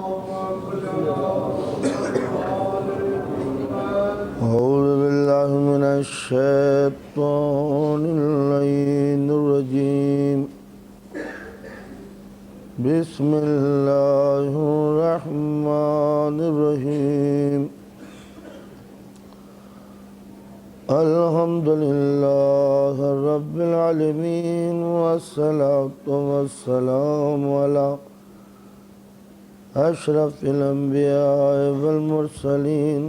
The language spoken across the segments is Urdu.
أعوذ بالله من الشيطان اللعين الرجيم. بسم الله الرحمن الرحيم. الحمد لله رب العالمين، والصلاة والسلام على أشرف الأنبياء والمرسلين،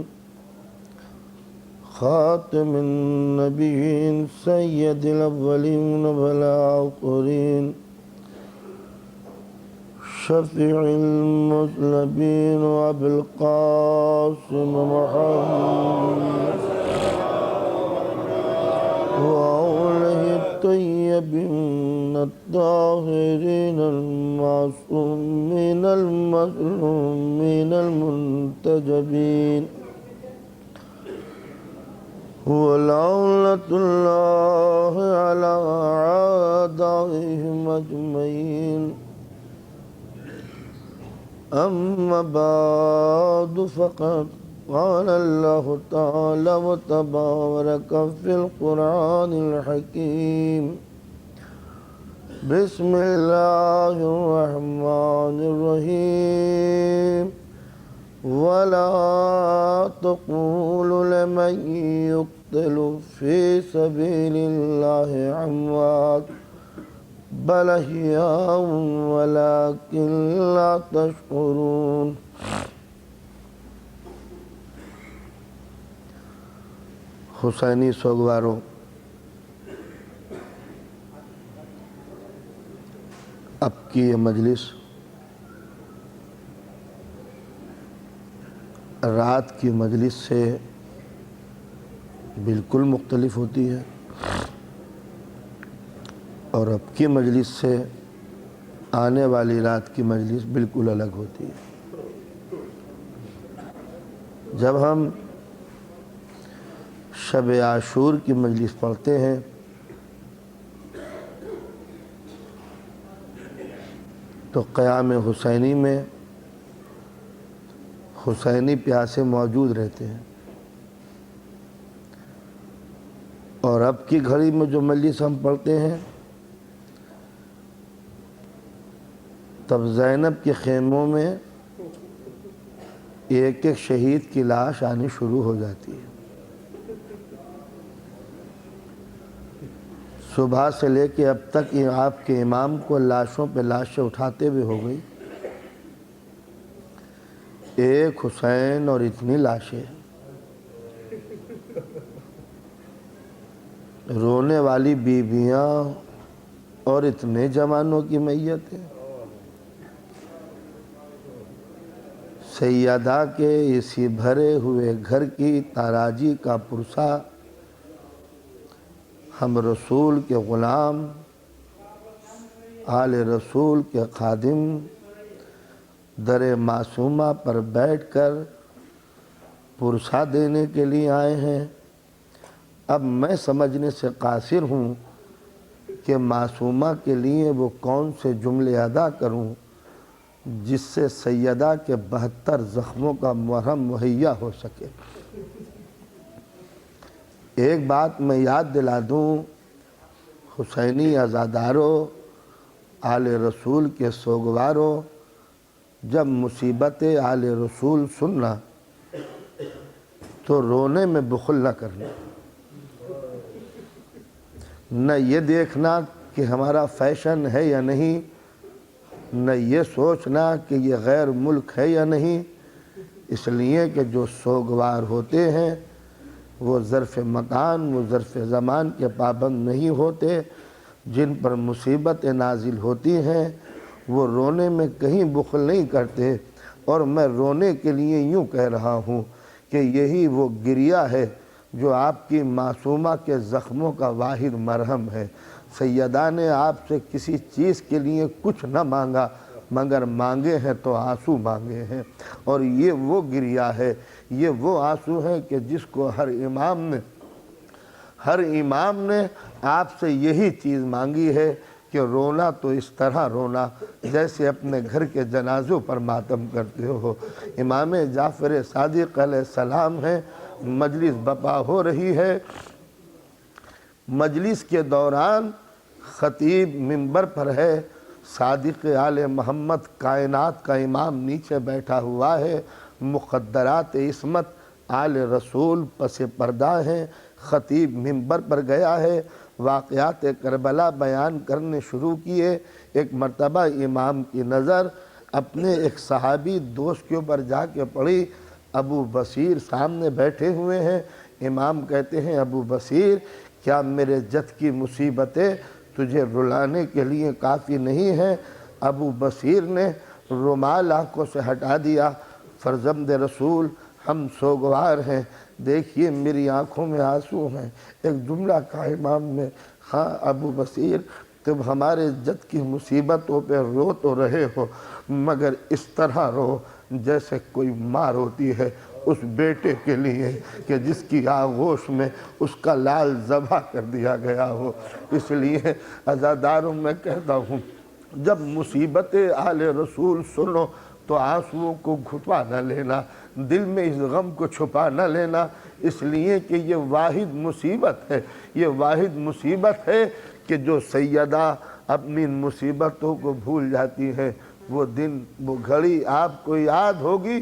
خاتم النبيين، سيد الأولين والآخرين، شفيع المذنبين، وأبي القاسم محمد وآله الطيبين الطاهرين المعصومين المظلومين المنتجبين، ولعنة الله على أعدائهم أجمعين. أما بعد، فقد قال الله تعالى وتبارك في القرآن الحكيم: بسم الله الرحمن الرحيم. ولا تقولوا لمن يقتل في سبيل الله أموات، بل أحياء ولكن لا تشعرون. حسینی سوگواروں، اب کی یہ مجلس رات کی مجلس سے بالکل مختلف ہوتی ہے، اور اب کی مجلس سے آنے والی رات کی مجلس بالکل الگ ہوتی ہے۔ جب ہم شب عاشور کی مجلس پڑھتے ہیں تو قیام حسینی میں حسینی پیاسے موجود رہتے ہیں، اور اب کی گھڑی میں جو مجلس ہم پڑھتے ہیں تب زینب کے خیموں میں ایک ایک شہید کی لاش آنی شروع ہو جاتی ہے۔ صبح سے لے کے اب تک آپ کے امام کو لاشوں پہ لاشیں اٹھاتے ہوئے ہو گئی، ایک حسین اور اتنی لاشیں، رونے والی بیویاں اور اتنے جوانوں کی میتیں، سیدہ کے اسی بھرے ہوئے گھر کی تاراجی کا پرسا، ہم رسول کے غلام، آل رسول کے خادم در معصومہ پر بیٹھ کر پرسا دینے کے لیے آئے ہیں۔ اب میں سمجھنے سے قاصر ہوں کہ معصومہ کے لیے وہ کون سے جملے ادا کروں جس سے سیدہ کے 72 زخموں کا مرہم مہیا ہو سکے۔ ایک بات میں یاد دلا دوں، حسینی عزاداروں، آل رسول کے سوگواروں، جب مصیبت آل رسول سننا تو رونے میں بخل نہ کرنا، نہ یہ دیکھنا کہ ہمارا فیشن ہے یا نہیں، نہ یہ سوچنا کہ یہ غیر ملک ہے یا نہیں، اس لیے کہ جو سوگوار ہوتے ہیں وہ ظرف مکان، وہ ظرف زمان کے پابند نہیں ہوتے۔ جن پر مصیبتیں نازل ہوتی ہیں وہ رونے میں کہیں بخل نہیں کرتے، اور میں رونے کے لیے یوں کہہ رہا ہوں کہ یہی وہ گریہ ہے جو آپ کی معصومہ کے زخموں کا واحد مرہم ہے۔ سیدہ نے آپ سے کسی چیز کے لیے کچھ نہ مانگا، مگر مانگے ہیں تو آنسو مانگے ہیں، اور یہ وہ گریہ ہے، یہ وہ آنسو ہے کہ جس کو ہر امام نے آپ سے یہی چیز مانگی ہے کہ رونا تو اس طرح رونا جیسے اپنے گھر کے جنازوں پر ماتم کرتے ہو۔ امام جعفر صادق علیہ السلام ہیں، مجلس بپا ہو رہی ہے، مجلس کے دوران خطیب منبر پر ہے، صادق آل محمد کائنات کا امام نیچے بیٹھا ہوا ہے، مقدرات عصمت آل رسول پس پردہ ہیں، خطیب منبر پر گیا ہے، واقعات کربلا بیان کرنے شروع کیے۔ ایک مرتبہ امام کی نظر اپنے ایک صحابی دوست کے اوپر جا کے پڑی، ابو بصیر سامنے بیٹھے ہوئے ہیں۔ امام کہتے ہیں ابو بصیر کیا میرے جد کی مصیبتیں تجھے رلانے کے لیے کافی نہیں ہیں؟ ابو بصیر نے رومال آنکھوں سے ہٹا دیا، فرزند رسول ہم سوگوار ہیں، دیکھیے میری آنکھوں میں آنسو ہیں۔ ایک جملہ کہا امام نے، ہاں ابو بصیر تم ہمارے جد کی مصیبتوں پہ رو تو رہے ہو مگر اس طرح رو جیسے کوئی ماں روتی ہے اس بیٹے کے لیے کہ جس کی آغوش میں اس کا لال ذبح کر دیا گیا ہو۔ اس لیے عزاداروں میں کہتا ہوں جب مصیبت آل رسول سنو تو آنسوؤں کو گھٹوا نہ لینا، دل میں اس غم کو چھپا نہ لینا، اس لیے کہ یہ واحد مصیبت ہے، یہ واحد مصیبت ہے کہ جو سیدہ اپنی مصیبتوں کو بھول جاتی ہے۔ وہ دن وہ گھڑی آپ کو یاد ہوگی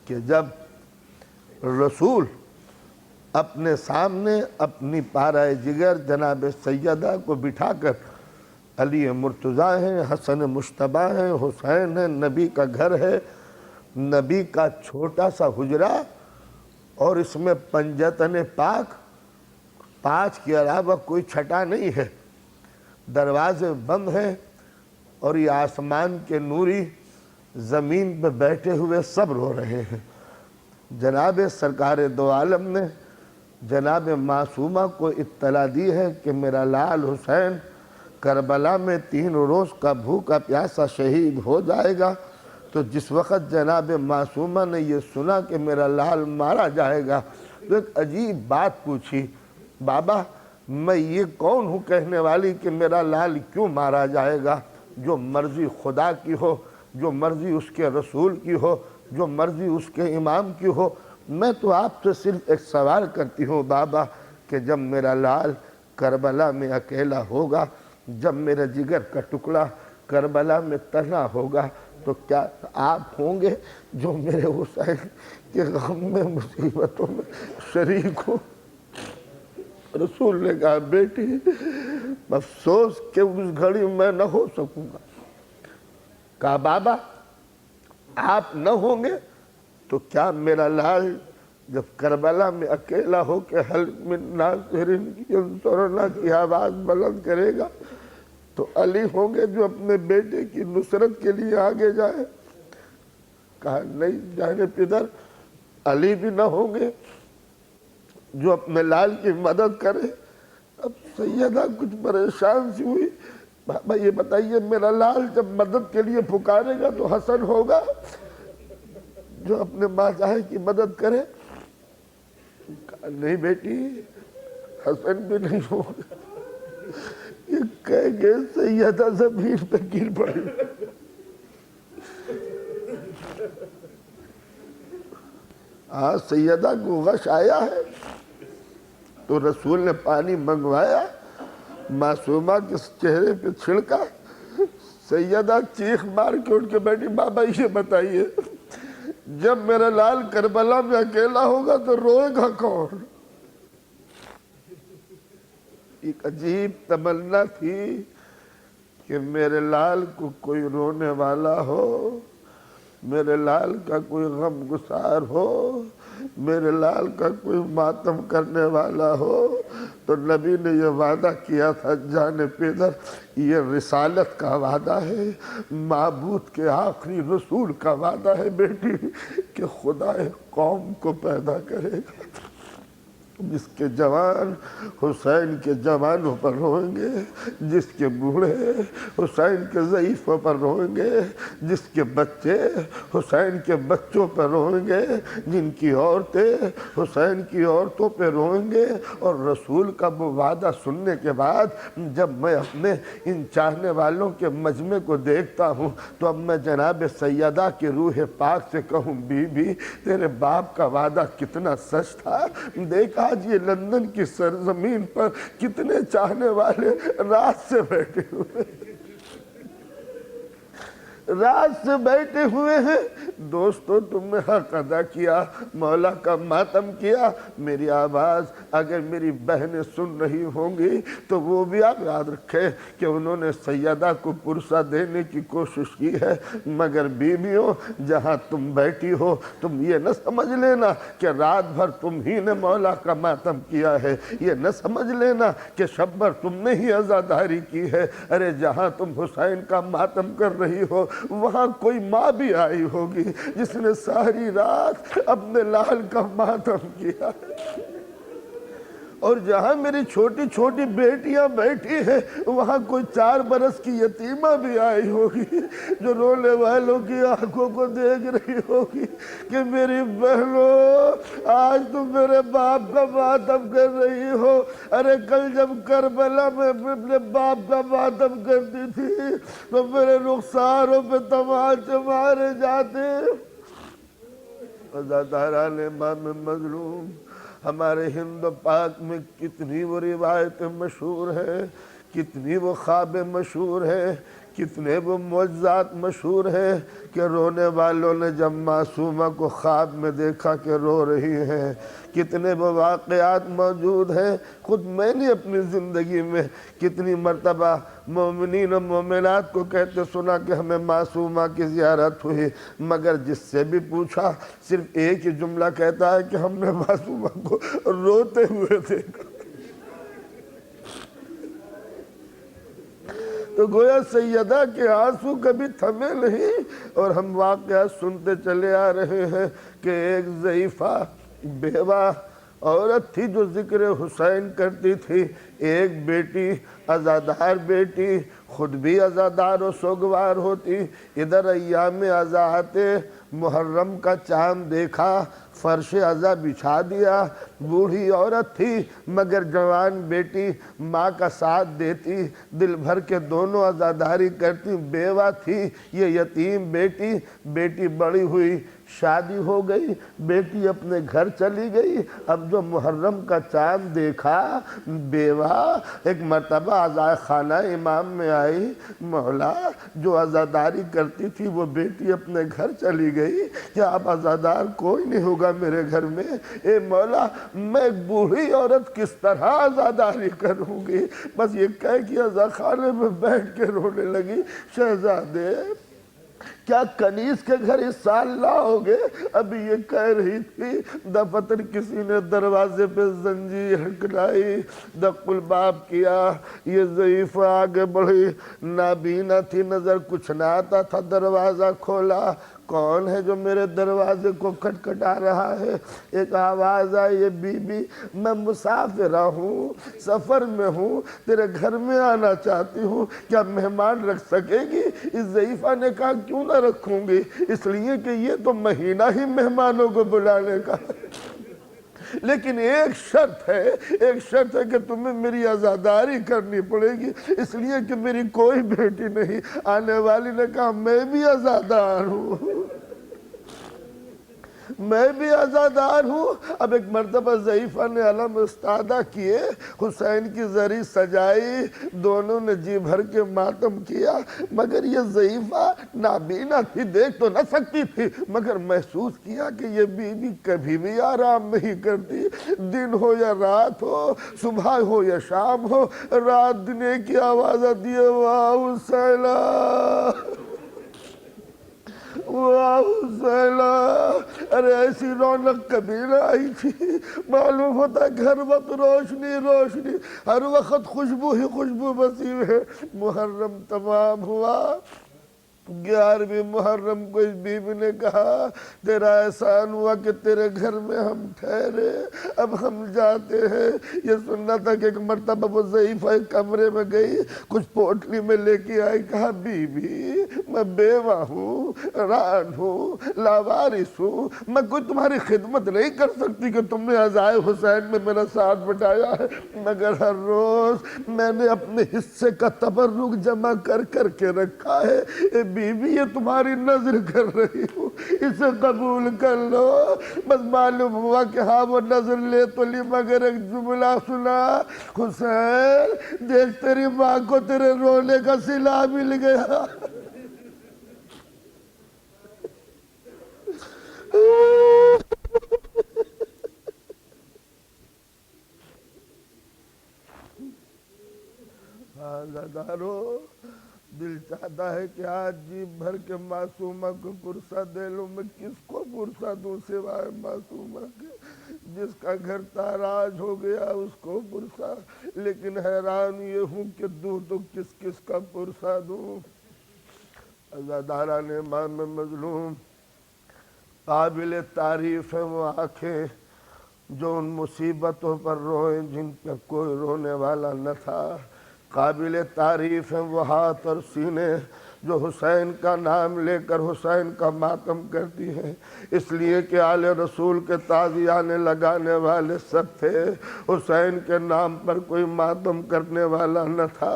کہ جب رسول اپنے سامنے اپنی پارہ جگر جناب سیدہ کو بٹھا کر، علی مرتضیٰ ہیں، حسن مشتبہ ہیں، حسین ہیں، نبی کا گھر ہے، نبی کا چھوٹا سا حجرہ اور اس میں پنجتن پاک 5 کے علاوہ کوئی چھٹا نہیں ہے، دروازے بند ہیں اور یہ آسمان کے نوری زمین پہ بیٹھے ہوئے سب رو رہے ہیں۔ جناب سرکار دو عالم نے جناب معصومہ کو اطلاع دی ہے کہ میرا لال حسین کربلا میں 3 روز کا بھوکا پیاسا شہید ہو جائے گا۔ تو جس وقت جناب معصومہ نے یہ سنا کہ میرا لال مارا جائے گا تو ایک عجیب بات پوچھی، بابا میں یہ کون ہوں کہنے والی کہ میرا لال کیوں مارا جائے گا؟ جو مرضی خدا کی ہو، جو مرضی اس کے رسول کی ہو، جو مرضی اس کے امام کی ہو، میں تو آپ سے صرف ایک سوال کرتی ہوں بابا کہ جب میرا لال کربلا میں اکیلا ہوگا، جب میرا جگر کا ٹکڑا کربلا میں تنہا ہوگا تو کیا آپ ہوں گے جو میرے حسین کے غم میں مصیبتوں میں شریک ہو؟ رسول نے کہا بیٹی افسوس کہ اس گھڑی میں نہ ہو سکوں گا۔ کہا بابا آپ نہ ہوں گے تو کیا میرا لال جب کربلا میں اکیلا ہو کے حل من ناصرین ینصرنا کی آواز بلند کرے گا تو علی ہوں گے جو اپنے بیٹے کی نصرت کے لیے آگے جائے؟ کہا نہیں جانے پدر، علی بھی نہ ہوں گے جو اپنے لال کی مدد کرے۔ اب سیدہ کچھ پریشان سی ہوئی، بابا یہ بتائیے میرا لال جب مدد کے لیے پکارے گا تو حسن ہوگا جو اپنے ماجاہے کی مدد کرے؟ کہا نہیں بیٹی حسن بھی نہیں ہوگا۔ یہ کہہ گئے سیدہ زمین پہ گر پڑی۔ سیدہ کو غش آیا ہے تو رسول نے پانی منگوایا، معصومہ کے چہرے پہ چھڑکا، سیدہ چیخ مار کے اٹھ کے بیٹھی، بابا یہ بتائیے جب میرا لال کربلا میں اکیلا ہوگا تو روئے گا کون؟ ایک عجیب تمنا تھی کہ میرے لال کو کوئی رونے والا ہو، میرے لال کا کوئی غم گسار ہو، میرے لال کا کوئی ماتم کرنے والا ہو۔ تو نبی نے یہ وعدہ کیا تھا جانے پیدر یہ رسالت کا وعدہ ہے، معبود کے آخری رسول کا وعدہ ہے بیٹی کہ خدا ایک قوم کو پیدا کرے گا، جس کے جوان حسین کے جوانوں پر روئیں گے، جس کے بوڑھے حسین کے ضعیفوں پر روئیں گے، جس کے بچے حسین کے بچوں پر روئیں گے، جن کی عورتیں حسین کی عورتوں پہ روئیں گے۔ اور رسول کا وہ وعدہ سننے کے بعد جب میں اپنے ان چاہنے والوں کے مجمع کو دیکھتا ہوں تو اب میں جناب سیدہ کی روح پاک سے کہوں بی بی تیرے باپ کا وعدہ کتنا سچ تھا۔ دیکھ آج یہ لندن کی سرزمین پر کتنے چاہنے والے رات سے بیٹھے ہوئے ہیں۔ دوستو تم نے حق ادا کیا، مولا کا ماتم کیا۔ میری آواز اگر میری بہنیں سن رہی ہوں گی تو وہ بھی آپ یاد رکھیں کہ انہوں نے سیدہ کو پرسہ دینے کی کوشش کی ہے، مگر بیویوں جہاں تم بیٹھی ہو تم یہ نہ سمجھ لینا کہ رات بھر تم ہی نے مولا کا ماتم کیا ہے، یہ نہ سمجھ لینا کہ شب بھر تم نے ہی عزاداری کی ہے۔ ارے جہاں تم حسین کا ماتم کر رہی ہو وہاں کوئی ماں بھی آئی ہوگی جس نے ساری رات اپنے لال کا ماتم کیا، اور جہاں میری چھوٹی چھوٹی بیٹیاں بیٹھی ہیں وہاں کوئی 4 برس کی یتیمہ بھی آئی ہوگی جو رونے والوں کی آنکھوں کو دیکھ رہی ہوگی کہ میری بہنوں آج تم میرے باپ کا ماتم کر رہی ہو۔ ارے کل جب کربلا میں اپنے باپ کا ماتم کرتی تھی تو میرے رخساروں پہ تماچے مارے جاتے۔ عزاداران امام مظلوم، ہمارے ہند و پاک میں کتنی وہ روایتیں مشہور ہیں، کتنی وہ خوابیں مشہور ہیں، کتنے وہ معجزات مشہور ہیں کہ رونے والوں نے جب معصومہ کو خواب میں دیکھا کہ رو رہی ہیں۔ کتنے وہ واقعات موجود ہیں، خود میں نے اپنی زندگی میں کتنی مرتبہ مومنین و مومنات کو کہتے سنا کہ ہمیں معصومہ کی زیارت ہوئی، مگر جس سے بھی پوچھا صرف ایک ہی جملہ کہتا ہے کہ ہم نے معصومہ کو روتے ہوئے دیکھا۔ تو گویا سیدہ کے آنسو کبھی تھمے نہیں، اور ہم واقعات سنتے چلے آ رہے ہیں کہ ایک ضعیفہ بیوہ عورت تھی جو ذکر حسین کرتی تھی، ایک بیٹی عزادار بیٹی خود بھی عزادار و سوگوار ہوتی۔ ادھر ایام عزاءت محرم کا چاند دیکھا، فرش عزا بچھا دیا، بوڑھی عورت تھی مگر جوان بیٹی ماں کا ساتھ دیتی، دل بھر کے دونوں عزاداری کرتی، بیوہ تھی یہ یتیم بیٹی۔ بیٹی بڑی ہوئی، شادی ہو گئی، بیٹی اپنے گھر چلی گئی۔ اب جو محرم کا چاند دیکھا، بیوہ ایک مرتبہ عزائے خانہ امام میں آئی، مولا جو عزاداری کرتی تھی وہ بیٹی اپنے گھر چلی گئی، کیا اب عزادار کوئی نہیں ہوگا میرے گھر میں؟ اے مولا میں ایک بوڑھی عورت کس طرح عزاداری کروں گی؟ بس یہ کہہ کہ عزا خانے میں بیٹھ کے رونے لگی، شہزادے کیا کنیز کے گھر اس سال لاؤ گے؟ ابھی یہ کہہ رہی تھی دفتر کسی نے دروازے پہ زنجیر ہکلائی، دق الباب کیا، یہ ضعیفہ آگے بڑھی، نابینا تھی، نظر کچھ نہ آتا تھا، دروازہ کھولا، کون ہے جو میرے دروازے کو کھٹکھٹا رہا ہے؟ ایک آواز آئی، بی بی میں مسافرہ ہوں، سفر میں ہوں، تیرے گھر میں آنا چاہتی ہوں، کیا مہمان رکھ سکے گی؟ اس ضعیفہ نے کہا کیوں نہ رکھوں گی، اس لیے کہ یہ تو مہینہ ہی مہمانوں کو بلانے کا ہے، لیکن ایک شرط ہے کہ تمہیں میری عزاداری کرنی پڑے گی، اس لیے کہ میری کوئی بیٹی نہیں۔ آنے والی نے کہا میں بھی عزادار ہوں، میں بھی عزادار ہوں۔ اب ایک مرتبہ ضعیفہ نے علم استادہ کیے، حسین کی زری سجائی، دونوں نے جی بھر کے ماتم کیا، مگر یہ ضعیفہ نابینا تھی، دیکھ تو نہ سکتی تھی، مگر محسوس کیا کہ یہ بی بی کبھی بھی آرام نہیں کرتی، دن ہو یا رات ہو، صبح ہو یا شام ہو، رات دن ایک کی آواز آتی ہے، واہ حسینہ، واہ حسینہ۔ ارے ایسی رونق کبھی نہ آئی تھی، معلوم ہوتا ہے ہر وقت روشنی روشنی، ہر وقت خوشبو ہی خوشبو بسی ہے۔ محرم تمام ہوا، 11ویں محرم کو اس بیوی نے کہا تیرا احسان ہوا کہ تیرے گھر میں ہم ٹھہرے، اب ہم جاتے ہیں۔ یہ سننا تھا کہ ایک مرتبہ وہ ضعیفہ کمرے میں گئی، کچھ پوٹلی میں لے کے آئی، کہا بی بی میں بیوہ ہوں، ران ہوں، لاوارث ہوں، میں کوئی تمہاری خدمت نہیں کر سکتی کہ تم نے عزائے حسین میں میرا ساتھ بٹایا ہے، مگر ہر روز میں نے اپنے حصے کا تبرک جمع کر کر کے رکھا ہے۔ اے بی بی یہ تمہاری نظر کر رہی ہوں، اسے قبول کر لو۔ بس معلوم ہوا کہ ہاں وہ نظر لے تو لی، مگر ایک جملہ سنا، حسین دیکھ تیری ماں کو تیرے رونے کا صلہ مل گیا۔ عزادارو، دل چاہتا ہے کہ آج جی بھر کے معصومہ کو پرسہ دے لوں، میں کس کو پرسہ دوں سوائے معصومہ کے؟ جس کا گھر تاراج ہو گیا اس کو پرسہ، لیکن حیران یہ ہوں کہ دوں تو کس کس کا پرسہ دوں۔ عزاداران امام مظلوم، قابل تعریف ہیں وہ آنکھیں جو ان مصیبتوں پر روئیں جن پر کوئی رونے والا نہ تھا، قابل تعریف ہیں وہ ہاتھ اور سینے جو حسین کا نام لے کر حسین کا ماتم کرتی ہیں، اس لیے کہ آل رسول کے تعزیانے لگانے والے سب تھے، حسین کے نام پر کوئی ماتم کرنے والا نہ تھا۔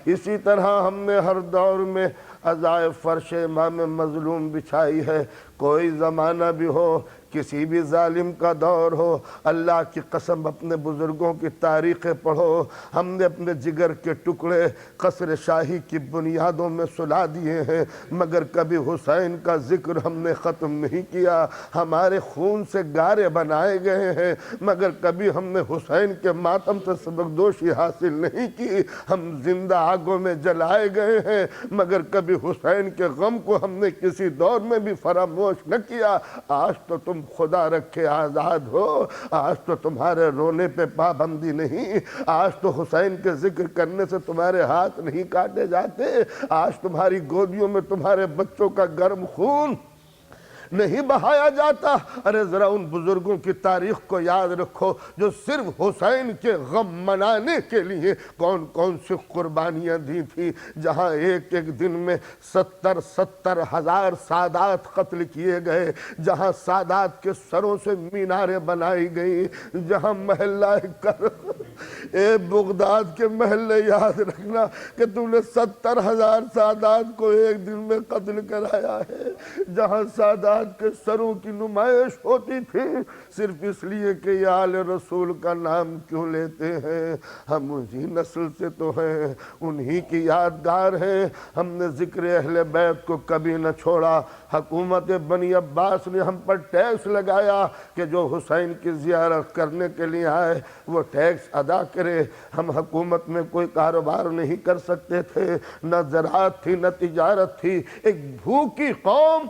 اسی طرح ہم نے ہر دور میں عزائے فرش امام مظلوم بچھائی ہے، کوئی زمانہ بھی ہو، کسی بھی ظالم کا دور ہو، اللہ کی قسم اپنے بزرگوں کی تاریخیں پڑھو، ہم نے اپنے جگر کے ٹکڑے قصر شاہی کی بنیادوں میں سلا دیے ہیں، مگر کبھی حسین کا ذکر ہم نے ختم نہیں کیا۔ ہمارے خون سے گارے بنائے گئے ہیں، مگر کبھی ہم نے حسین کے ماتم سے سبکدوشی حاصل نہیں کی۔ ہم زندہ آگوں میں جلائے گئے ہیں، مگر کبھی حسین کے غم کو ہم نے کسی دور میں بھی فراموش نہ کیا۔ آج تو تم خدا رکھے آزاد ہو، آج تو تمہارے رونے پہ پابندی نہیں، آج تو حسین کے ذکر کرنے سے تمہارے ہاتھ نہیں کاٹے جاتے، آج تمہاری گودیوں میں تمہارے بچوں کا گرم خون نہیں بہایا جاتا۔ ارے ذرا ان بزرگوں کی تاریخ کو یاد رکھو جو صرف حسین کے غم منانے کے لیے کون کون سی قربانیاں دی تھی، جہاں ایک ایک دن میں 70 ہزار سادات قتل کیے گئے، جہاں سادات کے سروں سے میناریں بنائی گئی، جہاں محلہ اے بغداد کے محلے یاد رکھنا کہ تم نے 70,000 سادات کو ایک دن میں قتل کرایا ہے، جہاں سادات کے سروں کی نمائش ہوتی تھی صرف اس لیے کہ یہ آل رسول کا نام کیوں لیتے ہیں۔ ہم اسی نسل سے تو ہیں، انہی کی یادگار ہیں۔ ہم نے ذکر اہل بیت کو کبھی نہ چھوڑا۔ حکومت بنی عباس نے ہم پر ٹیکس لگایا کہ جو حسین کی زیارت کرنے کے لیے آئے وہ ٹیکس ادا کرے۔ ہم حکومت میں کوئی کاروبار نہیں کر سکتے تھے، نہ زراعت تھی نہ تجارت تھی۔ ایک بھوکی قوم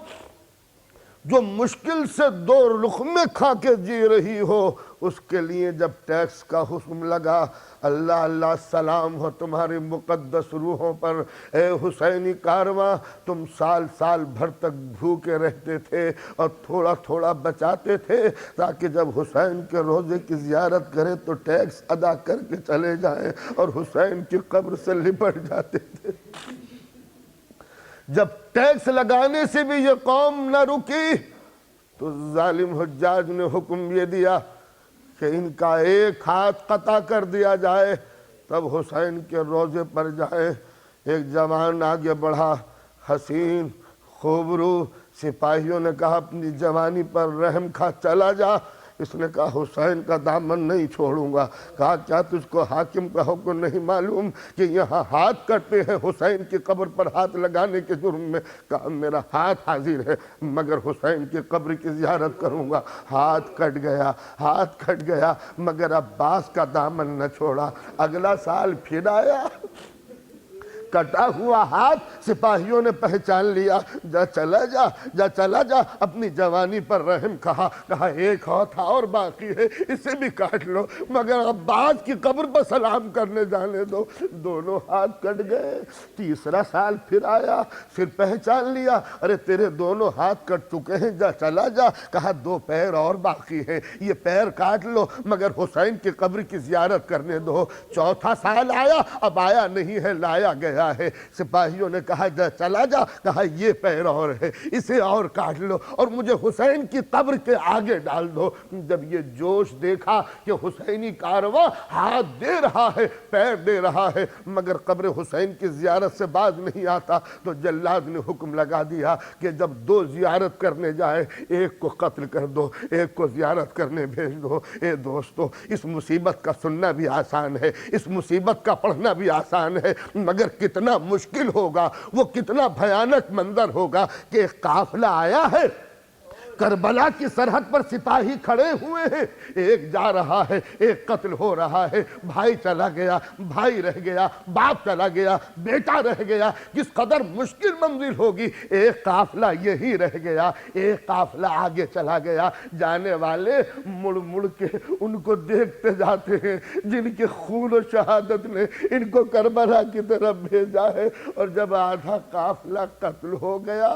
جو مشکل سے 2 لقمے کھا کے جی رہی ہو، اس کے لیے جب ٹیکس کا حکم لگا، اللہ اللہ سلام ہو تمہاری مقدس روحوں پر اے حسینی کارواں، تم سال سال بھر تک بھوکے رہتے تھے اور تھوڑا تھوڑا بچاتے تھے تاکہ جب حسین کے روزے کی زیارت کریں تو ٹیکس ادا کر کے چلے جائیں، اور حسین کی قبر سے لپٹ جاتے تھے۔ جب ٹیکس لگانے سے بھی یہ قوم نہ رکی تو ظالم حجاج نے حکم یہ دیا کہ ان کا ایک ہاتھ قطع کر دیا جائے تب حسین کے روزے پر جائیں۔ ایک جوان آگے بڑھا، حسین خوبرو، سپاہیوں نے کہا اپنی جوانی پر رحم کھا چلا جا۔ اس نے کہا حسین کا دامن نہیں چھوڑوں گا۔ کہا کیا تجھ کو حاکم کا حکم نہیں معلوم کہ یہاں ہاتھ کٹتے ہیں حسین کی قبر پر ہاتھ لگانے کے جرم میں؟ کہا میرا ہاتھ حاضر ہے مگر حسین کی قبر کی زیارت کروں گا۔ ہاتھ کٹ گیا مگر عباس کا دامن نہ چھوڑا۔ اگلا سال پھر آیا، کٹا ہوا ہاتھ سپاہیوں نے پہچان لیا، جا چلا جا، جا چلا جا، اپنی جوانی پر رحم کہا ایک ہاتھ اور باقی ہے، اسے بھی کاٹ لو، مگر عباس کی قبر پر سلام کرنے جانے دو۔ دونوں ہاتھ کٹ گئے۔ تیسرا سال پھر آیا، پھر پہچان لیا، ارے تیرے دونوں ہاتھ کٹ چکے ہیں، جا چلا جا، کہا 2 پیر اور باقی ہیں، یہ پیر کاٹ لو مگر حسین کی قبر کی زیارت کرنے دو۔ چوتھا سال آیا، اب آیا نہیں ہے، لایا گیا ہے۔ سپاہیوں نے کہا جا چلا جا، کہا یہ پیر اور ہے، اسے اور کاٹ لو اور مجھے حسین کی قبر کے آگے ڈال دو۔ جب یہ جوش دیکھا کہ حسینی کارواں ہاتھ دے رہا ہے، پیر دے رہا ہے، مگر قبر حسین کی زیارت سے باز نہیں آتا، تو جلاد نے حکم لگا دیا کہ جب 2 زیارت کرنے جائے، ایک کو قتل کر دو، ایک کو زیارت کرنے بھیج دو۔ اے دوستو، اس مصیبت کا سننا بھی آسان ہے، اس مصیبت کا پڑھنا بھی آسان ہے، مگر کتنا مشکل ہوگا، وہ کتنا بھیانک منظر ہوگا کہ ایک قافلہ آیا ہے، کربلا کی سرحد پر سپاہی کھڑے ہوئے ہیں، ایک جا رہا ہے، ایک قتل ہو رہا ہے، بھائی چلا گیا، بھائی رہ گیا، باپ چلا گیا، بیٹا رہ گیا، کس قدر مشکل منزل ہوگی۔ ایک قافلہ یہی رہ گیا، ایک قافلہ آگے چلا گیا، جانے والے مڑ مڑ کے ان کو دیکھتے جاتے ہیں جن کے خون و شہادت نے ان کو کربلا کی طرف بھیجا ہے، اور جب آدھا قافلہ قتل ہو گیا،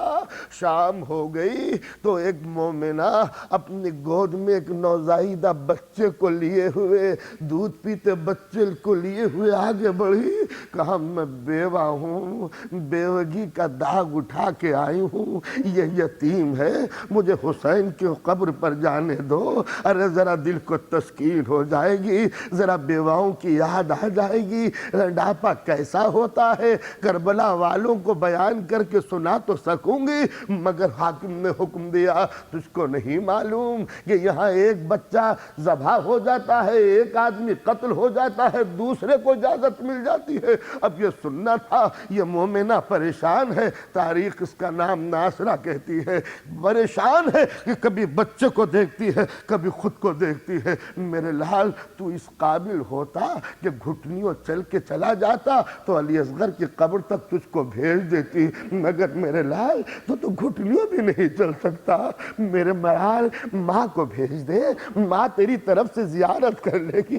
شام ہو گئی، تو ایک مومنہ اپنی گود میں ایک نوزائیدہ بچے کو لیے ہوئے، دودھ پیتے بچے کو لیے ہوئے آگے بڑھی، کہا میں بیوہ ہوں، بیوگی کا داغ اٹھا کے آئی ہوں، یہ یتیم ہے، مجھے حسین کی قبر پر جانے دو، ارے ذرا دل کو تسکین ہو جائے گی، ذرا بیواؤں کی یاد آ جائے گی، رنڈاپا کیسا ہوتا ہے، کربلا والوں کو بیان کر کے سنا تو سکوں گی، مگر حاکم نے حکم دیا تجھ کو نہیں معلوم کہ یہاں ایک بچہ ذبح ہو جاتا ہے، ایک آدمی قتل ہو جاتا ہے، دوسرے کو اجازت مل جاتی ہے۔ اب یہ سننا تھا، یہ مومنہ پریشان ہے، تاریخ اس کا نام ناصرہ کہتی ہے، پریشان ہے کہ کبھی بچے کو دیکھتی ہے، کبھی خود کو دیکھتی ہے۔ میرے لال تو اس قابل ہوتا کہ گھٹنیوں چل کے چلا جاتا تو علی اصغر کی قبر تک تجھ کو بھیج دیتی، مگر میرے لال تو گھٹنیوں بھی نہیں چل سکتا، میرے مرال ماں کو بھیج دے، ماں تیری طرف سے زیارت کر لے گی۔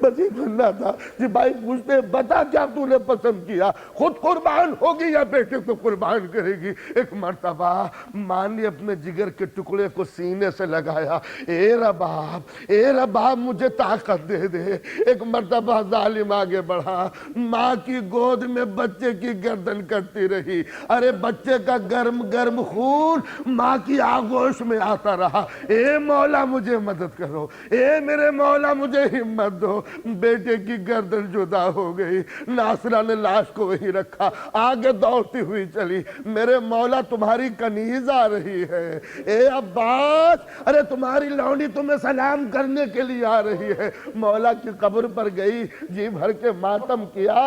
بس یہ سننا تھا۔ سپاہی پوچھتے بتا کیا تو نے پسند کیا، خود قربان ہوگی یا بیٹے کو قربان کرے گی؟ ایک مرتبہ ماں نے اپنے جگر کے ٹکڑے کو سینے سے لگایا، اے رباب مجھے طاقت دے دے۔ ایک مرتبہ ظالم آگے بڑھا، ماں کی گود میں بچے کی گردن کرتی رہی، ارے بچے کا گرم گرم خون ماں کی آغوش میں آتا رہا، اے مولا مجھے مدد کرو، اے میرے مولا مجھے ہمت دو۔ بیٹے کی گردن جدا ہو گئی، ناصرہ نے لاش کو وہی رکھا، آگے دوڑتی ہوئی چلی، میرے مولا تمہاری کنیز آ رہی ہے، اے عباس ارے تمہاری لونڈی تمہیں سلام کرنے کے لیے آ رہی ہے۔ مولا کی قبر پر گئی، جی بھر کے ماتم کیا،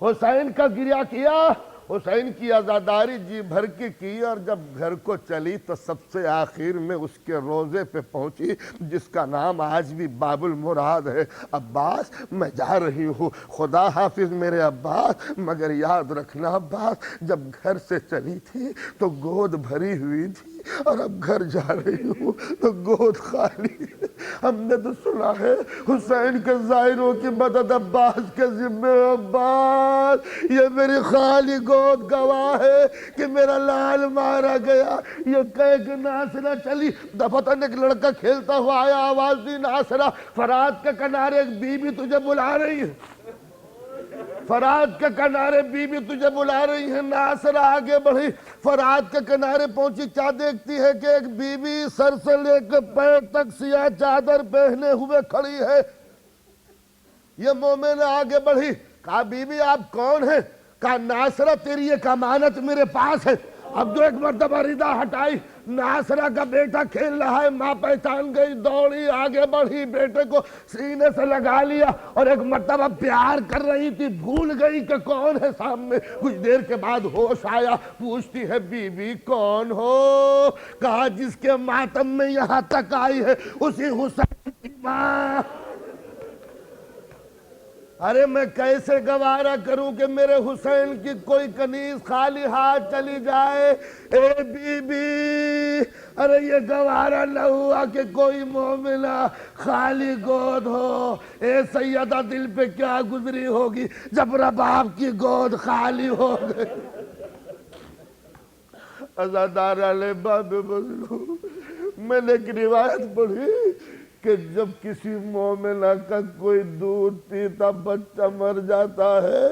حسین کا گریہ کیا، حسین کی عزاداری جی بھر کے کی، اور جب گھر کو چلی تو سب سے آخر میں اس کے روزے پہ پہنچی جس کا نام آج بھی باب المراد ہے۔ عباس میں جا رہی ہوں، خدا حافظ میرے عباس، مگر یاد رکھنا عباس جب گھر سے چلی تھی تو گود بھری ہوئی تھی، اور اب گھر جا رہی ہوں تو گود خالی۔ ہم نے تو سنا ہے حسین کے ظاہروں کی مدد عباس کے ذمہ، عباس یہ میری خالی گود گواہ ہے کہ میرا لال مارا گیا۔ یہ کہہ کہ ناصرہ چلی، دفتن ایک لڑکا کھیلتا ہوا آیا، آواز دی ناصرہ فرات کے کنارے ایک بی بی تجھے بلا رہی ہے، فرات کے کنارے بی بی تجھے بلا رہی ہے۔ ناصرہ آگے بڑھی، فرات کے کنارے پہنچی، کیا دیکھتی ہے کہ ایک بی بی سر سے لے کے پیر تک سیاہ چادر پہنے ہوئے کھڑی ہے۔ یہ مومن آگے بڑھی، کہا بی بی آپ کون ہیں؟ کہا ناصرہ تیری ایک امانت میرے پاس ہے۔ اب جو ایک مرتبہ ردہ ہٹائی، ناصرہ کا بیٹا کھیل رہا ہے، ماں پہچان گئی، دوڑی آگے بڑھی، بیٹے کو سینے سے لگا لیا، اور ایک مرتبہ پیار کر رہی تھی، بھول گئی کہ کون ہے سامنے۔ کچھ دیر کے بعد ہوش آیا، پوچھتی ہے بی بی کون ہو؟ کہا جس کے ماتم میں یہاں تک آئی ہے اسی حسین کی ماں۔ ارے میں کیسے گوارا کروں کہ میرے حسین کی کوئی کنیز خالی ہاتھ چلی جائے؟ اے بی بی، ارے یہ گوارا نہ ہوا کہ کوئی مومنہ خالی گود ہو۔ اے سیدہ دل پہ کیا گزری ہوگی جب رباب کی گود خالی ہو گئی۔ عزاداران باب مظلوم، میں نے ایک روایت پڑھی کہ جب کسی مومنہ کا کوئی دودھ پیتا بچہ مر جاتا ہے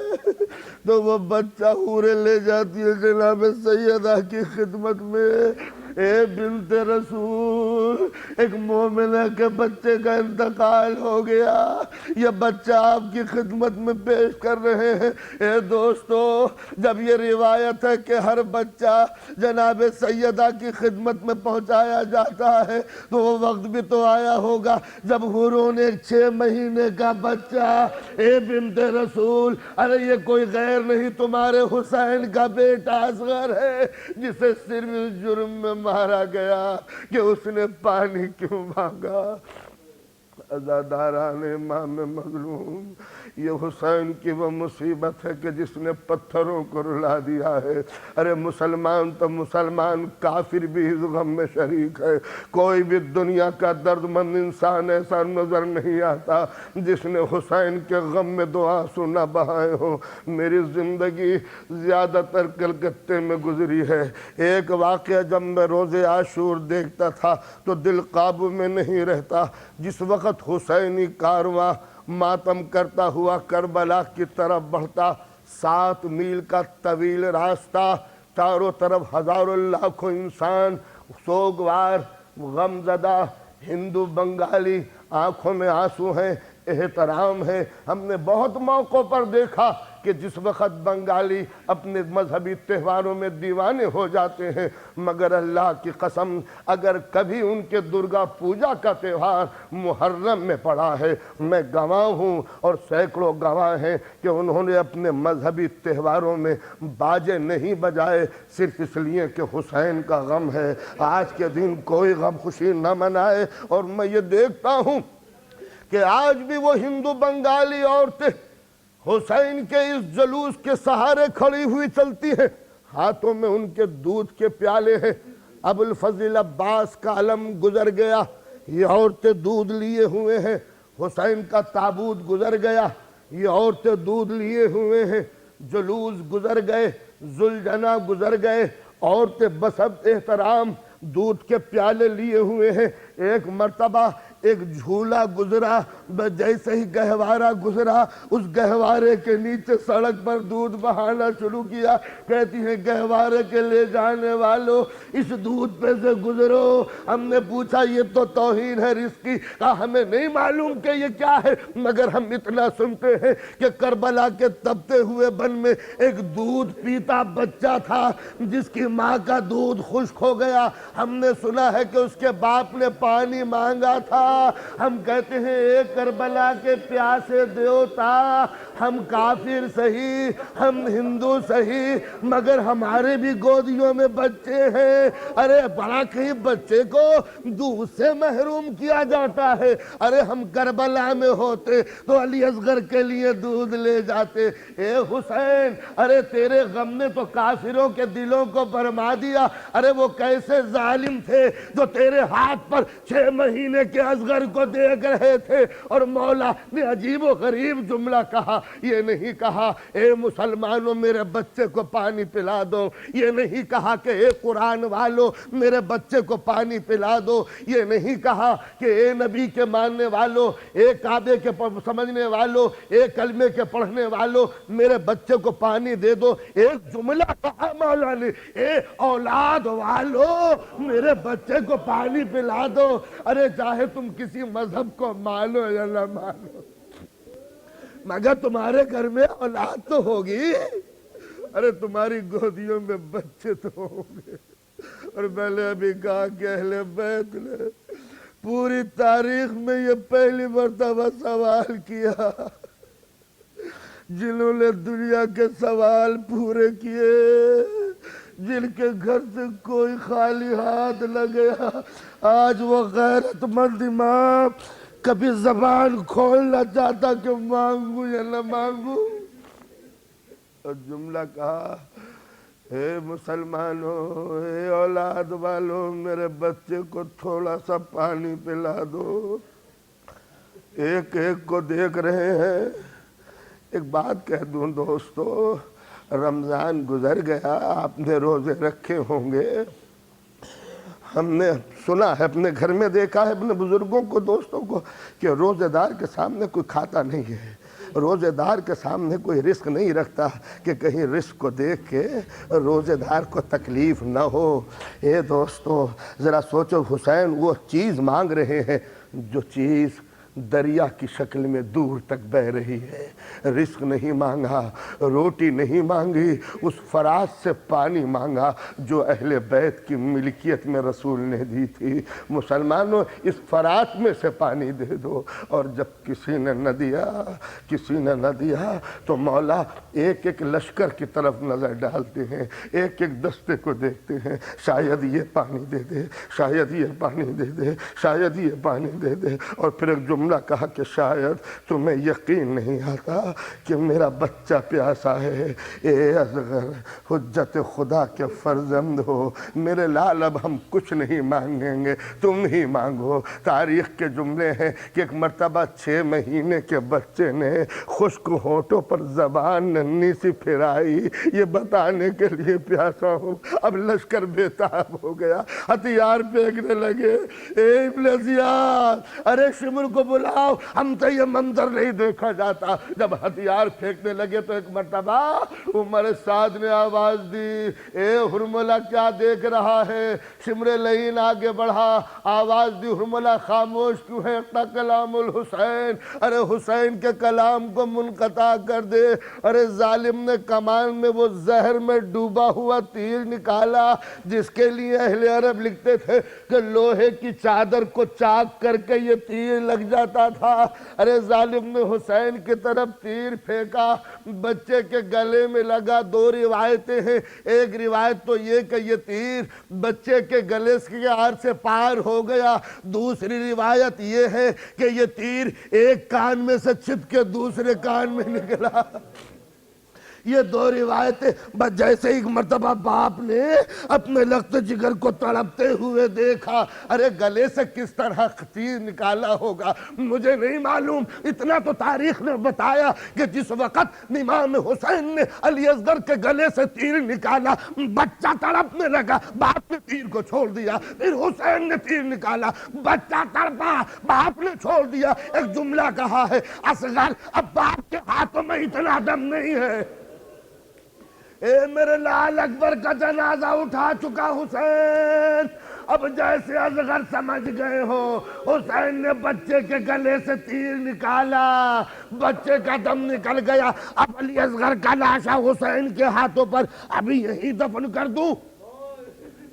تو وہ بچہ حوریں لے جاتی ہے جناب سیدہ کی خدمت میں۔ اے بنت رسول، ایک مومنہ کے بچے کا انتقال ہو گیا، یہ بچہ آپ کی خدمت میں پیش کر رہے ہیں۔ اے دوستو، جب یہ روایت ہے کہ ہر بچہ جناب سیدہ کی خدمت میں پہنچایا جاتا ہے، تو وہ وقت بھی تو آیا ہوگا جب حوروں نے 6 مہینے کا بچہ، اے بنت رسول، ارے یہ کوئی غیر نہیں تمہارے حسین کا بیٹا اصغر ہے، جسے صرف اس جرم میں مارا گیا کہ اس نے پانی کیوں مانگا۔ عزاداران امام مظلوم، یہ حسین کی وہ مصیبت ہے کہ جس نے پتھروں کو رلا دیا ہے۔ ارے مسلمان تو مسلمان، کافر بھی اس غم میں شریک ہے۔ کوئی بھی دنیا کا درد مند انسان ایسا نظر نہیں آتا جس نے حسین کے غم میں 2 آنسو نہ بہائے ہوں۔ میری زندگی زیادہ تر کلکتے میں گزری ہے۔ ایک واقعہ جب میں روز عاشور دیکھتا تھا تو دل قابو میں نہیں رہتا۔ جس وقت حسینی کارواں ماتم کرتا ہوا کربلا کی طرف بڑھتا، 7 میل کا طویل راستہ، چاروں طرف ہزاروں لاکھوں انسان سوگوار، غم زدہ، ہندو بنگالی، آنکھوں میں آنسو ہیں، احترام ہے۔ ہم نے بہت موقعوں پر دیکھا کہ جس وقت بنگالی اپنے مذہبی تہواروں میں دیوانے ہو جاتے ہیں، مگر اللہ کی قسم اگر کبھی ان کے درگا پوجا کا تہوار محرم میں پڑا ہے، میں گواہ ہوں اور سینکڑوں گواہ ہیں کہ انہوں نے اپنے مذہبی تہواروں میں باجے نہیں بجائے، صرف اس لیے کہ حسین کا غم ہے۔ آج کے دن کوئی غم خوشی نہ منائے، اور میں یہ دیکھتا ہوں کہ آج بھی وہ ہندو بنگالی عورتیں حسین کے اس جلوس کے سہارے کھڑی ہوئی چلتی ہیں، ہاتھوں میں ان کے دودھ کے پیالے ہیں۔ ابو الفضل عباس کا علم گزر گیا، یہ عورتیں دودھ لیے ہوئے ہیں۔ حسین کا تابوت گزر گیا، یہ عورتیں دودھ لیے ہوئے ہیں۔ جلوس گزر گئے، ذوالجناح گزر گئے، عورتیں بسب احترام دودھ کے پیالے لیے ہوئے ہیں۔ ایک مرتبہ ایک جھولا گزرا، جیسے ہی گہوارہ گزرا، اس گہوارے کے نیچے سڑک پر دودھ بہانا شروع کیا۔ کہتی ہیں گہوارے کے لے جانے والوں، اس دودھ پہ سے گزرو۔ ہم نے پوچھا یہ تو توہین ہے رزق کی، کہا ہمیں نہیں معلوم کہ یہ کیا ہے، مگر ہم اتنا سنتے ہیں کہ کربلا کے تپتے ہوئے بن میں ایک دودھ پیتا بچہ تھا جس کی ماں کا دودھ خشک ہو گیا۔ ہم نے سنا ہے کہ اس کے باپ نے پانی مانگا تھا۔ ہم کہتے ہیں اے کربلا کے پیاسے دیوتا، ہم کافر سہی، ہم ہندو سہی، مگر ہمارے بھی گودیوں میں بچے ہیں۔ ارے بڑا کہیں بچے کو دودھ سے محروم کیا جاتا ہے۔ ارے ہم کربلا میں ہوتے تو علی اصغر کے لیے دودھ لے جاتے۔ اے حسین، ارے تیرے غم نے تو کافروں کے دلوں کو برما دیا۔ ارے وہ کیسے ظالم تھے جو تیرے ہاتھ پر 6 مہینے کے اصغر کو دیکھ رہے تھے، اور مولا نے عجیب و غریب جملہ کہا۔ یہ نہیں کہا اے مسلمانوں میرے بچے کو پانی پلا دو، یہ نہیں کہا کہ اے قرآن والو میرے بچے کو پانی پلا دو، یہ نہیں کہا کہ اے نبی کے ماننے والو، اے کعبے کے سمجھنے والو، اے کلمے کے پڑھنے والو میرے بچے کو پانی دے دو۔ ایک جملہ کہا مولا نے، اے اولاد والو میرے بچے کو پانی پلا دو۔ ارے چاہے تم کسی مذہب کو مانو یا نہ مانو، مگر تمہارے گھر میں اولاد تو ہوگی، ارے تمہاری گودیوں میں بچے تو ہوں گے۔ اور میں نے ابھی کہا کہ اہل بیت نے پوری تاریخ میں یہ پہلی مرتبہ سوال کیا، جنہوں نے دنیا کے سوال پورے کیے، جن کے گھر سے کوئی خالی ہاتھ نہ گیا، آج وہ غیرت مند امام کبھی زبان کھولنا چاہتا کہ مانگوں یا نہ مانگوں، اور جملہ کہا، اے مسلمانوں، اے اولاد والوں، میرے بچے کو تھوڑا سا پانی پلا دو۔ ایک ایک کو دیکھ رہے ہیں۔ ایک بات کہہ دوں دوستو، رمضان گزر گیا، آپ نے روزے رکھے ہوں گے، ہم نے سنا ہے، اپنے گھر میں دیکھا ہے اپنے بزرگوں کو، دوستوں کو، کہ روزے دار کے سامنے کوئی کھاتا نہیں ہے، روزے دار کے سامنے کوئی رزق نہیں رکھتا کہ کہیں رزق کو دیکھ کے روزے دار کو تکلیف نہ ہو۔ اے دوستو ذرا سوچو، حسین وہ چیز مانگ رہے ہیں جو چیز دریا کی شکل میں دور تک بہہ رہی ہے۔ رزق نہیں مانگا، روٹی نہیں مانگی، اس فرات سے پانی مانگا جو اہل بیت کی ملکیت میں رسول نے دی تھی۔ مسلمانوں، اس فرات میں سے پانی دے دو۔ اور جب کسی نے نہ دیا تو مولا ایک ایک لشکر کی طرف نظر ڈالتے ہیں، ایک ایک دستے کو دیکھتے ہیں، شاید یہ پانی دے دے، شاید یہ پانی دے دے، شاید یہ پانی دے دے۔ اور پھر ایک جملہ کہا کہ شاید تمہیں یقین نہیں آتا کہ میرا بچہ پیاسا ہے، اے اصغر حجت خدا کے فرزند ہو، میرے لال اب ہم کچھ نہیں مانگیں گے، تم ہی مانگو۔ تاریخ کے جملے ہیں کہ ایک مرتبہ 6 مہینے کے بچے نے خشک ہونٹوں پر زبان ننھی سی پھرائی، یہ بتانے کے لیے پیاسا ہوں۔ اب لشکر بےتاب ہو گیا، ہتھیار پھینکنے لگے۔ اے ابن زیاد، ارے شمر کو بلاؤ، ہم سے یہ منظر نہیں دیکھا جاتا۔ جب ہتھیار پھینکنے لگے تو ایک مرتبہ عمر سعد نے آواز دی، اے ہرملہ کیا دیکھ رہا ہے؟ شمر لعین آگے بڑھا، آواز دی، ہرملہ خاموش کیوں ہے؟ اقرأ کلام الحسین، ارے حسین کے کلام کو منقطع کر دے۔ ارے ظالم نے کمان میں وہ زہر میں ڈوبا ہوا تیر نکالا جس کے لیے اہل عرب لکھتے تھے کہ لوہے کی چادر کو چاک کر کے یہ تیر لگ جاتا تھا۔ ارے ظالم نے حسین کی طرف تیر پھینکا، بچے کے گلے میں لگا۔ 2 روایتیں ہیں، ایک روایت تو یہ کہ یہ تیر بچے کے گلے کے آر سے پار ہو گیا، دوسری روایت یہ ہے کہ یہ تیر ایک کان میں سے چھپ کے دوسرے کان میں نکلا۔ یہ 2 روایتیں بس جیسے ایک مرتبہ باپ نے اپنے لخت جگر کو تڑپتے ہوئے دیکھا، ارے گلے سے کس طرح تیر نکالا ہوگا مجھے نہیں معلوم، اتنا تو تاریخ نے بتایا کہ جس وقت امام حسین نے علی اصغر کے گلے سے تیر نکالا، بچہ تڑپنے لگا، باپ نے تیر کو چھوڑ دیا، پھر حسین نے تیر نکالا، بچہ تڑپا، باپ نے چھوڑ دیا۔ ایک جملہ کہا ہے، اصغر اب باپ کے ہاتھوں میں اتنا دم نہیں ہے۔ اے میرے لال اکبر کا جنازہ اٹھا چکا حسین، اب جیسے اصغر سمجھ گئے ہو، حسین نے بچے کے گلے سے تیر نکالا، بچے کا دم نکل گیا۔ اب علی اصغر کا لاشا حسین کے ہاتھوں پر، ابھی یہی دفن کر دوں؟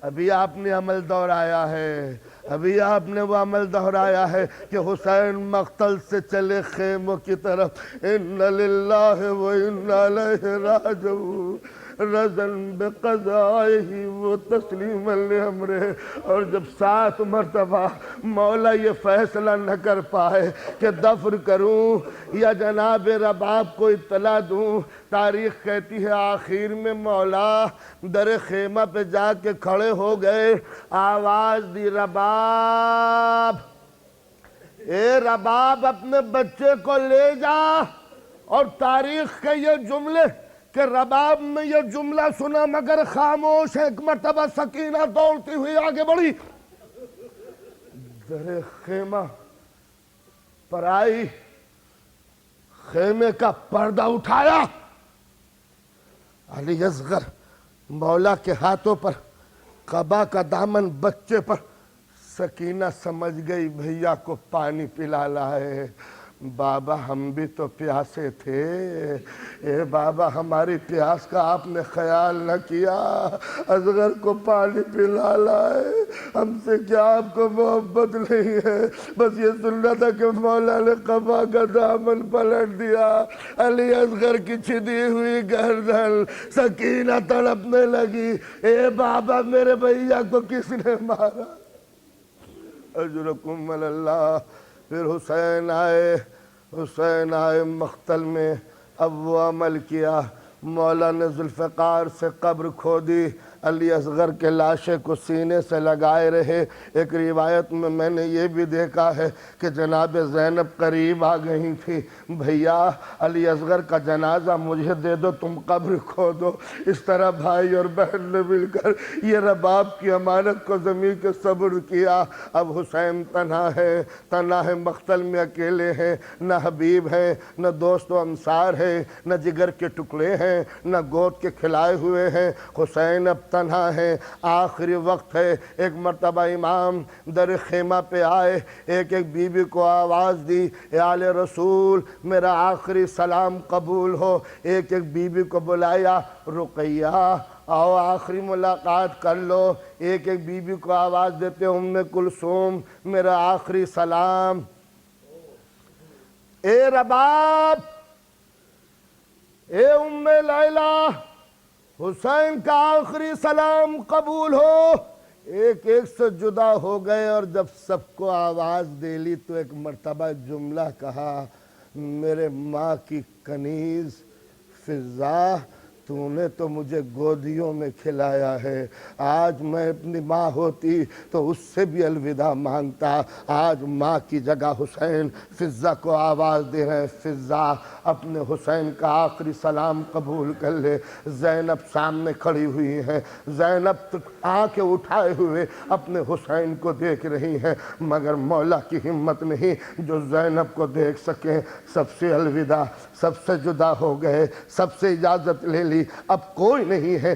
ابھی آپ نے عمل دہرایا ہے، ابھی آپ نے وہ عمل دہرایا ہے کہ حسین مقتل سے چلے خیموں کی طرف، ان للہ و انا الیہ راجعون، رضن بقضائہ و تسلیما لامرہ۔ اور جب 7 مرتبہ مولا یہ فیصلہ نہ کر پائے کہ دفن کروں یا جناب رباب کو اطلاع دوں، تاریخ کہتی ہے آخر میں مولا در خیمہ پہ جا کے کھڑے ہو گئے، آواز دی، رباب، اے رباب اپنے بچے کو لے جا۔ اور تاریخ کے یہ جملے کہ رباب نے یہ جملہ سنا مگر خاموش ہے۔ ایک مرتبہ سکینہ دوڑتی ہوئی آگے بڑھی، در خیمہ پر آئی، خیمے کا پردہ اٹھایا، علی اصغر مولا کے ہاتھوں پر قبا کا دامن، بچے پر، سکینہ سمجھ گئی بھیا کو پانی پلا لائے۔ بابا ہم بھی تو پیاسے تھے، اے بابا ہماری پیاس کا آپ نے خیال نہ کیا، اصغر کو پانی پلا لائے، ہم سے کیا آپ کو محبت نہیں ہے؟ بس یہ سننا تھا کہ مولا نے قبا کا دامن پلٹ دیا، علی اصغر کی چھدی ہوئی گردن، سکینہ تڑپنے لگی، اے بابا میرے بھیا کو کس نے مارا؟ اجرکم علی اللہ، پھر حسین آئے مقتل میں، اب وہ عمل کیا، مولا نے ذوالفقار سے قبر کھودی، علی اصغر کے لاشے کو سینے سے لگائے رہے۔ ایک روایت میں نے یہ بھی دیکھا ہے کہ جناب زینب قریب آ گئی تھی، بھیا علی اصغر کا جنازہ مجھے دے دو، تم قبر کھودو۔ اس طرح بھائی اور بہن نے مل کر یہ رباب کی امانت کو زمین کے صبر کیا۔ اب حسین تنہا ہے مقتل میں، اکیلے ہیں، نہ حبیب ہیں، نہ دوست و انصار ہیں، نہ جگر کے ٹکڑے ہیں، نہ گود کے کھلائے ہوئے ہیں۔ حسین اب تنہا ہے، آخری وقت ہے۔ ایک مرتبہ امام در خیمہ پہ آئے، ایک بی بی کو آواز دی، اے آل رسول میرا آخری سلام قبول ہو۔ ایک بی بی کو بلایا، رقیہ آؤ آخری ملاقات کر لو۔ ایک بی بی کو آواز دیتے، ام کلثوم میرا آخری سلام۔ اے رباب، اے ام لیلہ، حسین کا آخری سلام قبول ہو۔ ایک سے جدا ہو گئے، اور جب سب کو آواز دے لی تو ایک مرتبہ جملہ کہا، میرے ماں کی کنیز فضا، تو نے تو مجھے گودیوں میں کھلایا ہے، آج میں اپنی ماں ہوتی تو اس سے بھی الوداع مانگتا۔ آج ماں کی جگہ حسین فضا کو آواز دے رہے ہیں، فضا اپنے حسین کا آخری سلام قبول کر لے۔ زینب سامنے کھڑی ہوئی ہیں، زینب آنکھیں اٹھائے ہوئے اپنے حسین کو دیکھ رہی ہیں، مگر مولا کی ہمت نہیں جو زینب کو دیکھ سکیں۔ سب سے الوداع، سب سے جدا ہو گئے، سب سے اجازت لے لی، اب کوئی نہیں ہے،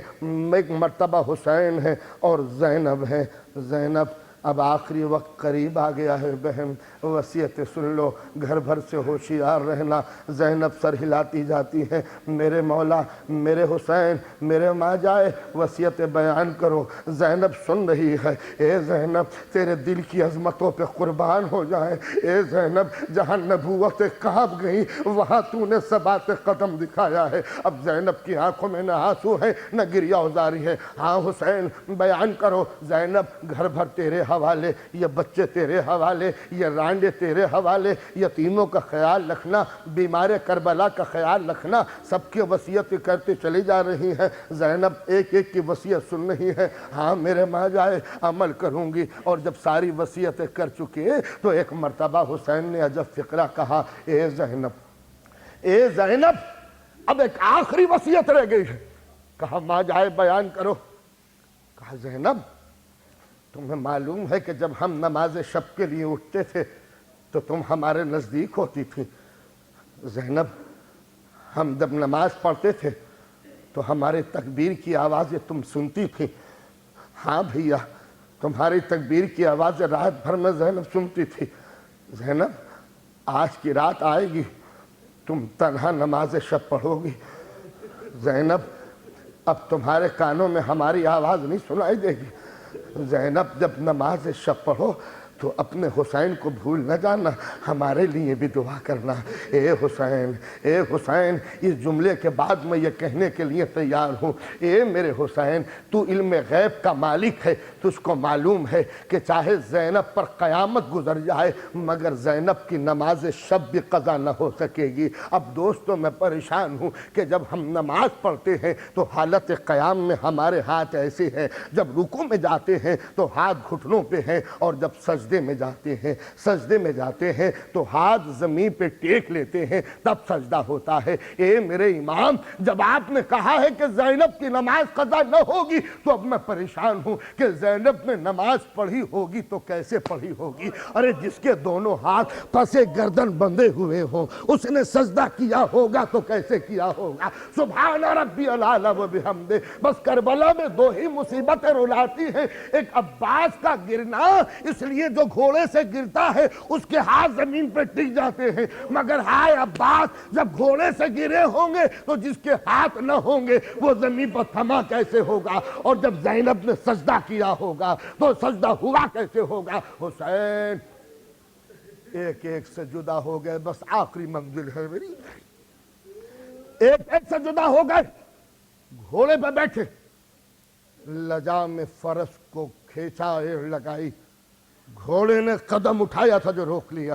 ایک مرتبہ حسین ہے اور زینب ہے۔ زینب اب آخری وقت قریب آ گیا ہے، بہن وصیت سن لو، گھر بھر سے ہوشیار رہنا۔ زینب سر ہلاتی جاتی ہیں، میرے مولا، میرے حسین، میرے ماں جائے وصیت بیان کرو۔ زینب سن رہی ہے، اے زینب تیرے دل کی عظمتوں پہ قربان ہو جائیں، اے زینب جہاں نبوتیں کانپ گئیں وہاں تو نے ثبات قدم دکھایا ہے۔ اب زینب کی آنکھوں میں نہ آنسو ہے نہ گریہ ازاری ہے۔ ہاں حسین بیان کرو۔ زینب گھر بھر تیرے حوالے، یہ بچے تیرے حوالے، یہ رانڈے تیرے حوالے، یتیموں کا خیال رکھنا، بیمار کربلا کا خیال رکھنا، سب کی وصیت کرتے چلی جا رہی ہیں۔ زینب ایک کی وصیت سن رہی ہے، ہاں میرے ماں جائے عمل کروں گی۔ اور جب ساری وصیتیں کر چکے تو ایک مرتبہ حسین نے عجب فقرہ کہا، اے زینب، اے زینب اب ایک آخری وصیت رہ گئی ہے۔ کہا ماں جائے بیان کرو۔ کہا زینب تمہیں معلوم ہے کہ جب ہم نماز شب کے لیے اٹھتے تھے تو تم ہمارے نزدیک ہوتی تھی۔ زینب ہم جب نماز پڑھتے تھے تو ہمارے تکبیر کی آوازیں تم سنتی تھی۔ ہاں بھیا تمہاری تکبیر کی آوازیں رات بھر میں زینب سنتی تھی۔ زینب آج کی رات آئے گی تم تنہا نماز شب پڑھو گی۔ زینب اب تمہارے کانوں میں ہماری آواز نہیں سنائی دے گی۔ زینب جب نماز شب پڑھو تو اپنے حسین کو بھول نہ جانا، ہمارے لیے بھی دعا کرنا۔ اے حسین، اے حسین، اس جملے کے بعد میں یہ کہنے کے لیے تیار ہوں، اے میرے حسین، تو علم غیب کا مالک ہے، تجھ کو معلوم ہے کہ چاہے زینب پر قیامت گزر جائے مگر زینب کی نماز شب بھی قضا نہ ہو سکے گی۔ اب دوستوں میں پریشان ہوں کہ جب ہم نماز پڑھتے ہیں تو حالت قیام میں ہمارے ہاتھ ایسے ہیں، جب رکوع میں جاتے ہیں تو ہاتھ گھٹنوں پہ ہیں، اور جب سجدے میں جاتے ہیں تو ہاتھ زمین پہ ٹیک لیتے ہیں، تب سجدہ ہوتا ہے۔ اے میرے امام، جب آپ نے کہا ہے کہ زینب کی نماز قضا نہ ہوگی تو اب میں پریشان ہوں کہ زینب نے نماز پڑھی ہوگی تو کیسے پڑھی ہوگی؟ ارے جس کے دونوں ہاتھ پسے گردن بندھے ہوئے ہوں اس نے سجدہ کیا ہوگا تو کیسے کیا ہوگا؟ سبحان ربی العالی و بحمدہ۔ بس کربلا میں دو ہی مصیبتیں رلاتی ہیں، ایک عباس کا گرنا، اس لیے جو گھوڑے سے گرتا ہے اس کے ہاتھ زمین پہ ٹک جاتے ہیں، مگر ہائے عباس جب گھوڑے سے گرے ہوں گے تو جس کے ہاتھ نہ ہوں گے وہ زمین پر تھما کیسے ہوگا؟ اور جب زینب نے سجدہ کیا ہوگا تو سجدہ ہوا کیسے ہوگا؟ حسین ایک سے جدا ہو گئے، بس آخری منزل ہے میری، ایک سے جدا ہو گئے، گھوڑے پہ بیٹھے، لجام فرس کو کھینچا، ایڑ لگائی، گھوڑے نے قدم اٹھایا تھا جو روک لیا،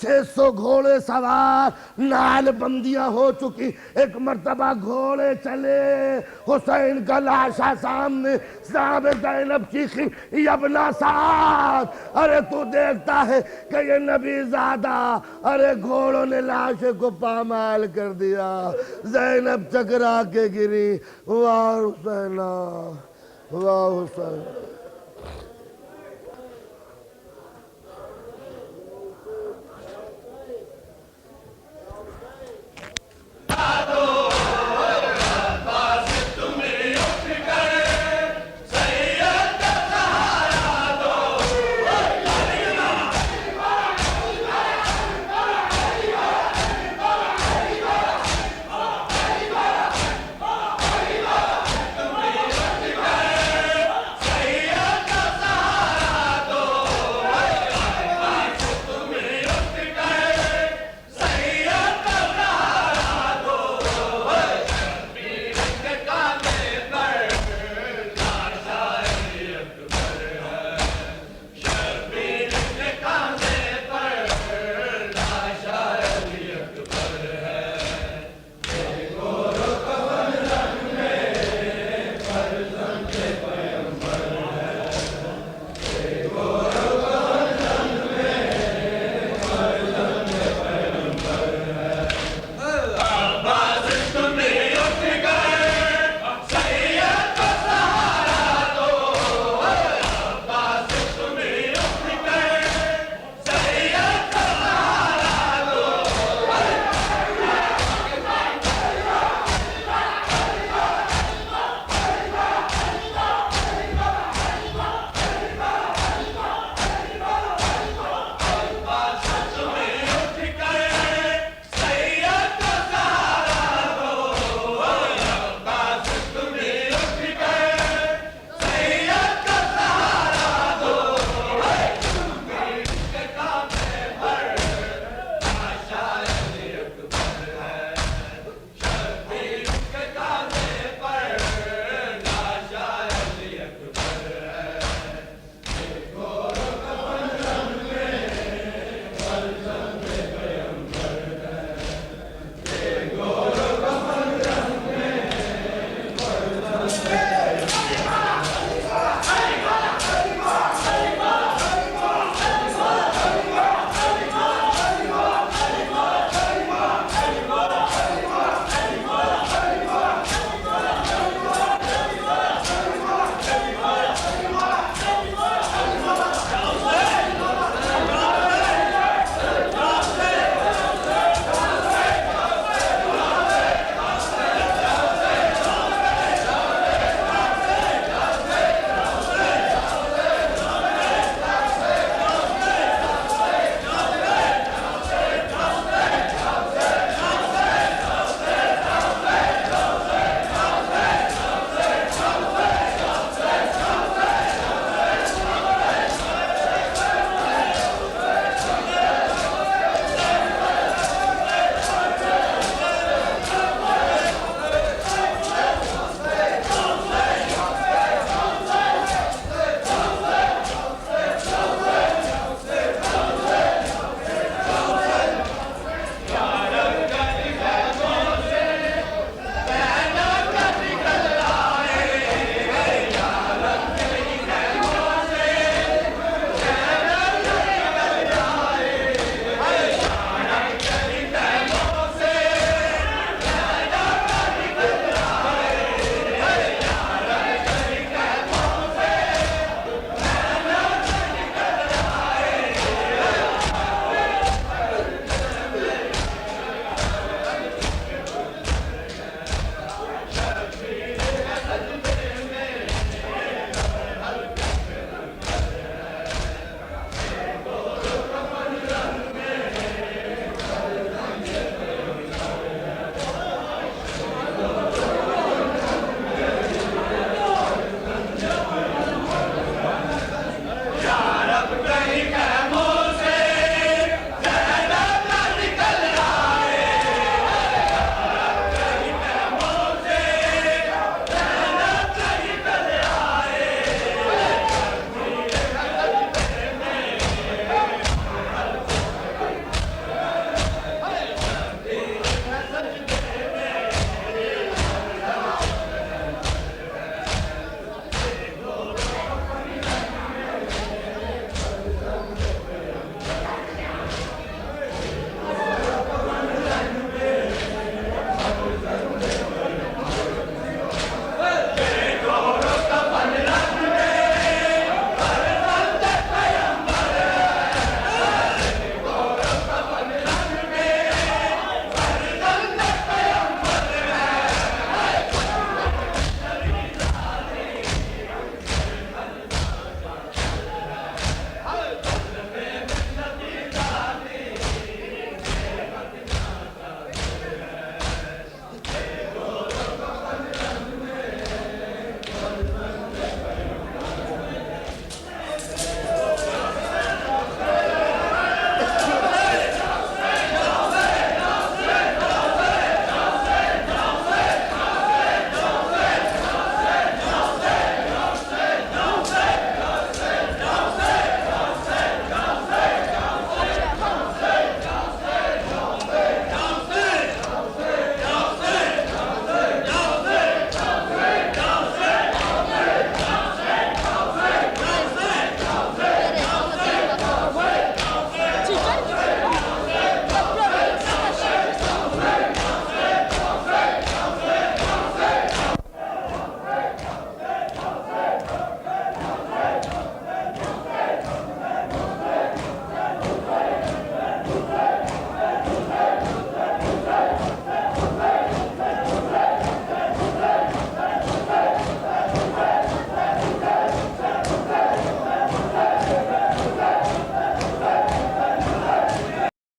600 گھوڑے سوار، نال بندیاں ہو چکی، ایک مرتبہ گھوڑے چلے، حسین کا لاشا سامنے، صاحب زینب چیخی یا ابن سعد، ارے تو دیکھتا ہے کہ یہ نبی زادہ، ارے گھوڑوں نے لاش کو پامال کر دیا۔ زینب چکرا کے گری، واہ حسینہ، واہ حسین۔